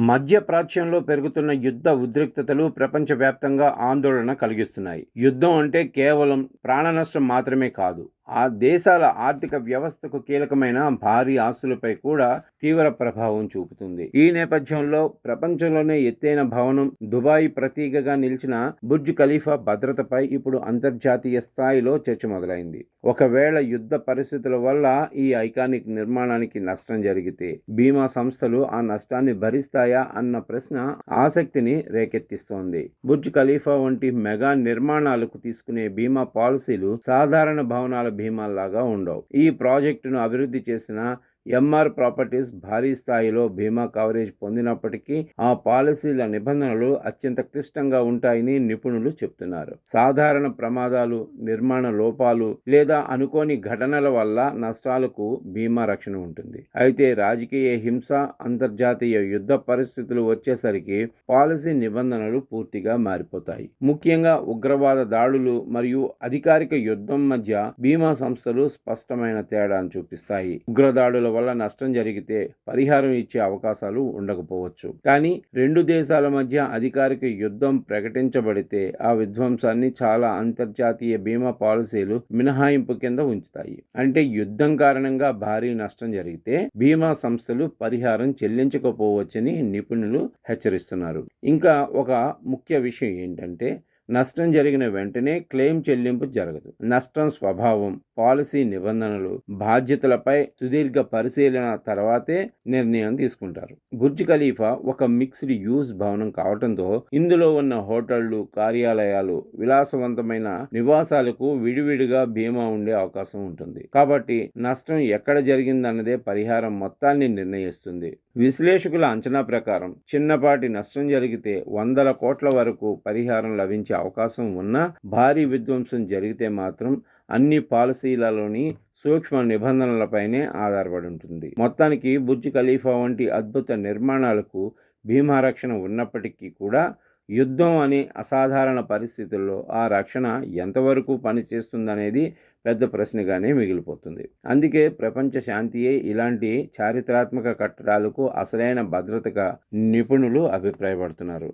మధ్య ప్రాచ్యంలో పెరుగుతున్న యుద్ధ ఉద్రిక్తతలు ప్రపంచవ్యాప్తంగా ఆందోళన కలిగిస్తున్నాయి. యుద్ధం అంటే కేవలం ప్రాణనష్టం మాత్రమే కాదు, ఆ దేశాల ఆర్థిక వ్యవస్థకు కీలకమైన భారీ ఆస్తులపై కూడా తీవ్ర ప్రభావం చూపుతుంది. ఈ నేపథ్యంలో ప్రపంచంలోనే ఎత్తైన భవనం, దుబాయ్ ప్రతీకగా నిలిచిన బుర్జ్ ఖలీఫా భద్రతపై ఇప్పుడు అంతర్జాతీయ స్థాయిలో చర్చ మొదలైంది. ఒకవేళ యుద్ధ పరిస్థితుల వల్ల ఈ ఐకానిక్ నిర్మాణానికి నష్టం జరిగితే బీమా సంస్థలు ఆ నష్టాన్ని భరిస్తాయా అన్న ప్రశ్న ఆసక్తిని రేకెత్తిస్తోంది. బుర్జ్ ఖలీఫా వంటి మెగా నిర్మాణాలకు తీసుకునే బీమా పాలసీలు సాధారణ భవనాల బీమాల్లాగా ఉండవు. ఈ ప్రాజెక్టును అభివృద్ధి చేసిన ఎంఆర్ ప్రాపర్టీస్ భారీ స్థాయిలో బీమా కవరేజ్ పొందినప్పటికీ ఆ పాలసీల నిబంధనలు అత్యంత క్లిష్టంగా ఉంటాయని నిపుణులు చెప్తున్నారు. సాధారణ ప్రమాదాలు, నిర్మాణ లోపాలు లేదా అనుకోని ఘటనల వల్ల నష్టాలకు బీమా రక్షణ ఉంటుంది. అయితే రాజకీయ హింస, అంతర్జాతీయ యుద్ధ పరిస్థితులు వచ్చేసరికి పాలసీ నిబంధనలు పూర్తిగా మారిపోతాయి. ముఖ్యంగా ఉగ్రవాద దాడులు మరియు అధికారిక యుద్ధం మధ్య బీమా సంస్థలు స్పష్టమైన తేడాను చూపిస్తాయి. ఉగ్రదాడుల వల్ల నష్టం జరిగితే పరిహారం ఇచ్చే అవకాశాలు ఉండకపోవచ్చు. కానీ రెండు దేశాల మధ్య అధికారిక యుద్ధం ప్రకటించబడితే ఆ విధ్వంసాన్ని చాలా అంతర్జాతీయ బీమా పాలసీలు మినహాయింపు కింద ఉంచుతాయి. అంటే యుద్ధం కారణంగా భారీ నష్టం జరిగితే బీమా సంస్థలు పరిహారం చెల్లించకపోవచ్చని నిపుణులు హెచ్చరిస్తున్నారు. ఇంకా ఒక ముఖ్య విషయం ఏంటంటే, నష్టం జరిగిన వెంటనే క్లెయిమ్ చెల్లింపు జరగదు. నష్టం స్వభావం, పాలసీ నిబంధనలు, బాధ్యతలపై సుదీర్ఘ పరిశీలన తర్వాతే నిర్ణయం తీసుకుంటారు. బుర్జ్ ఖలీఫా ఒక మిక్స్డ్ యూజ్ భవనం కావడంతో ఇందులో ఉన్న హోటళ్లు, కార్యాలయాలు, విలాసవంతమైన నివాసాలకు విడివిడిగా బీమా ఉండే అవకాశం ఉంటుంది. కాబట్టి నష్టం ఎక్కడ జరిగిందన్నదే పరిహారం మొత్తాన్ని నిర్ణయిస్తుంది. విశ్లేషకుల అంచనా ప్రకారం చిన్నపాటి నష్టం జరిగితే వందల కోట్ల వరకు పరిహారం లభించే అవకాశం ఉన్నా, భారీ విధ్వంసం జరిగితే మాత్రం అన్ని పాలసీలలోని సూక్ష్మ నిబంధనలపైనే ఆధారపడి ఉంటుంది. మొత్తానికి బుర్జ్ ఖలీఫా వంటి అద్భుత నిర్మాణాలకు బీమా రక్షణ ఉన్నప్పటికీ కూడా యుద్ధం అనే అసాధారణ పరిస్థితుల్లో ఆ రక్షణ ఎంతవరకు పనిచేస్తుందనేది పెద్ద ప్రశ్నగానే మిగిలిపోతుంది. అందుకే ప్రపంచ శాంతియే ఇలాంటి చారిత్రాత్మక కట్టడాలకు అసలైన భద్రతగా నిపుణులు అభిప్రాయపడుతున్నారు.